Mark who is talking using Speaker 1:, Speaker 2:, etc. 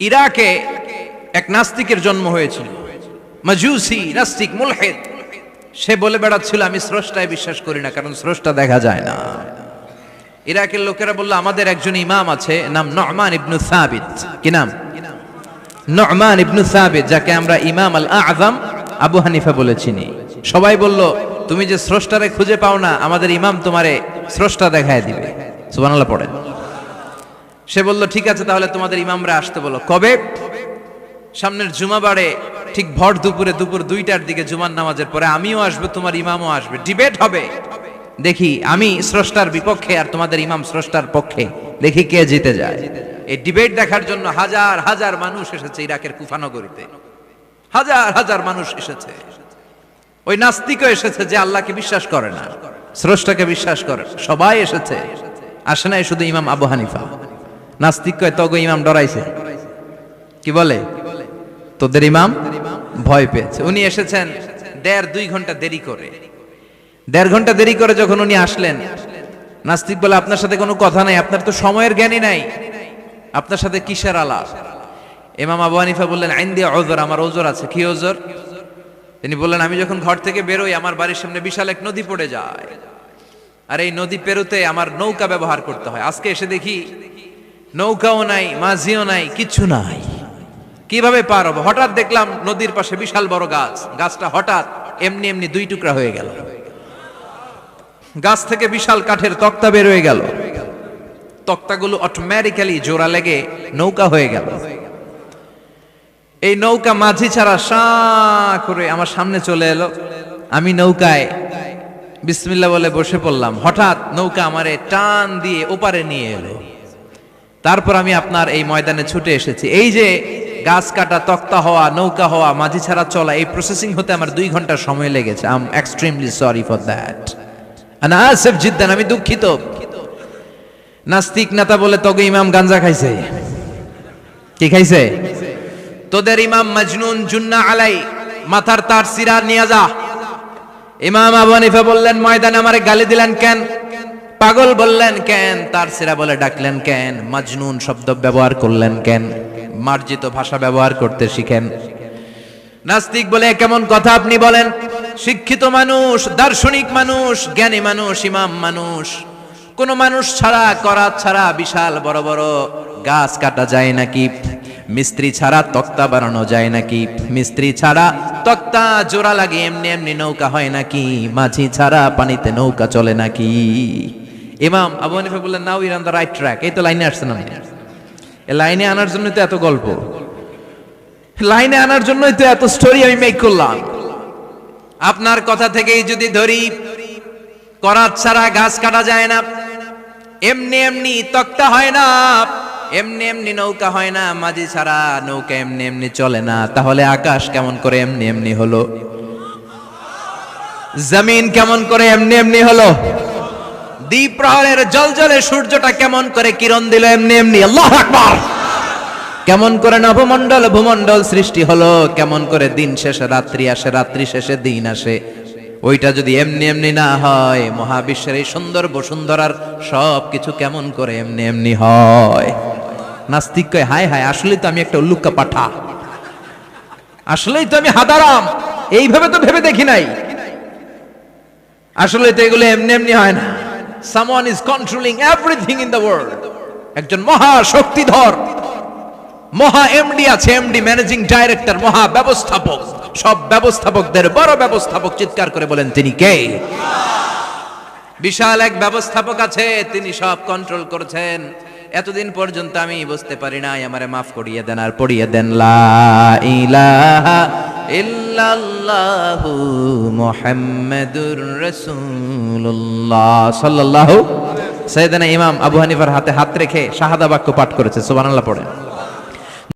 Speaker 1: ইরাকে এক নাস্তিকের জন্ম হয়েছিল, মাজুসি নাস্তিক মুলহিদ। সে বলে বেড়াচ্ছিল আমি স্রষ্টায় বিশ্বাস করি না, কারণ স্রষ্টা দেখা যায় না। ইরাকের লোকেরা বলল আমাদের একজন ইমাম আছে, নাম নু'মান ইবনে সাবিত। কি নাম? নু'মান ইবনে সাবিত, যাকে আমরা ইমাম আল আযম আবু হানিফা বলে চিনি। সবাই বলল তুমি যে স্রষ্টারে খুঁজে পাও না, আমাদের ইমাম তোমারে স্রষ্টা দেখায় দিবে। সুবহানাল্লাহ পড়েন। সে বলল ঠিক আছে, তাহলে তোমাদের ইমামরা আসতে বলো। কবে? সামনের জুমাবারে ঠিক ভর দুপুর 2টার দিকে জুমার নামাজের পরে আমিও আসবো, তোমার ইমামও আসবে, ডিবেট হবে। দেখি আমি স্রষ্টার বিপক্ষে আর তোমাদের ইমাম স্রষ্টার পক্ষে, দেখি কে জিতে যায়। এই ডিবেট দেখার জন্য হাজার হাজার মানুষ এসেছে ইরাকের কুফা নগরীতে, হাজার হাজার মানুষ এসেছে। ওই নাস্তিকও এসেছে যে আল্লাহকে বিশ্বাস করে না, স্রষ্টাকে বিশ্বাস করে, সবাই এসেছে। আসে নাই শুধু ইমাম আবু হানিফা। নাস্তিক কয় তগো ইমাম ডরাইছে। কি বলে? তোদের ইমাম ভয় পেয়েছে। উনি এসেছেন 1.5-2 ঘন্টা দেরি করে। 1.5 ঘন্টা দেরি করে যখন উনি আসলেন, নাস্তিক বলে আপনার সাথে কোনো কথা নাই, আপনার তো সময়ের জ্ঞানই নাই, আপনার সাথে কিসের আলাপ? ইমাম আবু হানিফা বললেন ইনদি উযর, আমার ওজর আছে। কি ওজর? তিনি বললেন আমি যখন ঘর থেকে বেরোই আমার বাড়ির সামনে বিশাল এক নদী পড়ে যায়, আর এই নদী পেরোতে আমার নৌকা ব্যবহার করতে হয়। আজকে এসে দেখি নৌকাও নাই, মাঝিও নাই, কিচ্ছু নাই। কিভাবে পার হবো? হঠাৎ দেখলাম নদীর পাশে বিশাল বড় গাছ, গাছটা হঠাৎ এমনি এমনি 2 টুকরা হয়ে গেল। গাছ থেকে বিশাল কাঠের তক্তা বের হয়ে গেল, তক্তাগুলো অটোমেটিক্যালি জোড়া লেগে নৌকা হয়ে গেল। এই নৌকা মাঝি ছাড়া সা করে আমার সামনে চলে এলো। আমি নৌকায় বিসমিল্লাহ বলে বসে পড়লাম। হঠাৎ নৌকা আমারে টান দিয়ে ওপারে নিয়ে এলো। তারপর আমি আপনার এই ময়দানে ছুটে এসেছি। এই যে গাছ কাটা, তক্তা হওয়া, নৌকা হওয়া, মাঝি ছাড়া চলা, এই প্রসেসিং হতে আমার 2 ঘন্টা সময় লেগেছে। I am extremely sorry for that, আনা আসিফ জিদ্দান, আমি দুঃখিত। নাস্তিক নেতা বলে তবে ইমাম গাঞ্জা খাইছে। কি খাইছে? তোদের ইমাম মাজনুন, জুন্না আলাই, মাথার তার সিরা নিয়ে যা। ইমাম আবু হানিফা বললেন ময়দানে আমারে গালি দিলেন কেন? পাগল বললেন কেন? তার সিরা বলে ডাকলেন কেন? মাজনুন শব্দ ব্যবহার করলেন কেন? মার্জিত ভাষা ব্যবহার করতে শিখেন। নাস্তিক বলে কেমন কথা আপনি বলেন? শিক্ষিত মানুষ, দার্শনিক মানুষ, জ্ঞানী মানুষ, ইমাম মানুষ, কোন মানুষ ছাড়া, করাত ছাড়া বিশাল বড় বড় গাছ কাটা যায় নাকি? মিস্ত্রি ছাড়া তক্তা বানানো যায় নাকি? মিস্ত্রি ছাড়া তক্তা জোড়া লাগে এমনি এমনি নৌকা হয় নাকি? মাঝি ছাড়া পানিতে নৌকা চলে নাকি? ইমাম আবু হানিফা বললেন now you're on the right track. এই তো লাইনে আসছেন আপনি। এই লাইনে আনার জন্যই তো এত গল্প, লাইনে আনার জন্যই তো এত স্টোরি আমি মেক করলাম। আপনার কথা থেকেই যদি ধরি, করাত ছাড়া গাছ কাটা যায় না, এমনি এমনি তক্তা হয় না, এমনি এমনি নৌকা হয় না, মাঝি ছাড়া নৌকা এমনি এমনি চলে না, তাহলে আকাশ কেমন করে এমনি এমনি হলো? জমিন কেমন করে এমনি এমনি হলো? দ্বীপ প্রহরের জলজলে সূর্যটা কেমন করে কিরণ দিল এমনি এমনি? আল্লাহু আকবার! কেমন করে নবমণ্ডল ভূমণ্ডল সৃষ্টি হলো? কেমন করে দিন শেষে রাত্রি আসে, রাত্রি শেষে দিন আসে? ওইটা যদি এমনি এমনি না হয়, মহাবিশ্বের এই সুন্দর বসুন্ধরার সবকিছু কেমন করে এমনি এমনি হয়? নাস্তিক কয় হায় হায়, আসলেই তো আমি একটা উল্লুক্কা পাঠা, আসলেই তো আমি হাদারাম, এইভাবে তো ভেবে দেখি নাই। আসলে তো এগুলো এমনি এমনি হয় না। Someone is controlling everything in the world. একজন মহা শক্তিধর মহা এমডি আছে, এমডি ম্যানেজিং ডাইরেক্টর, মহা ব্যবস্থাপক, সব ব্যবস্থাপকদের বড় ব্যবস্থাপক। চিৎকার করে বলেন তিনি কে? বিশাল এক ব্যবস্থাপক আছে, তিনি সব কন্ট্রোল করছেন। এতদিন পর্যন্ত আমি বুঝতে পারি নাই, আমারে মাফ করিয়ে দেন আর পড়িয়ে দেন লা ইলাহা ইল্লাল্লাহু মুহাম্মাদুর রাসূলুল্লাহ সাল্লাল্লাহু। সাইয়েদনা ইমাম আবু হানিফার হাতে হাত রেখে শাহাদা বাক্য পাঠ করেছে। সুবহানাল্লাহ পড়েন।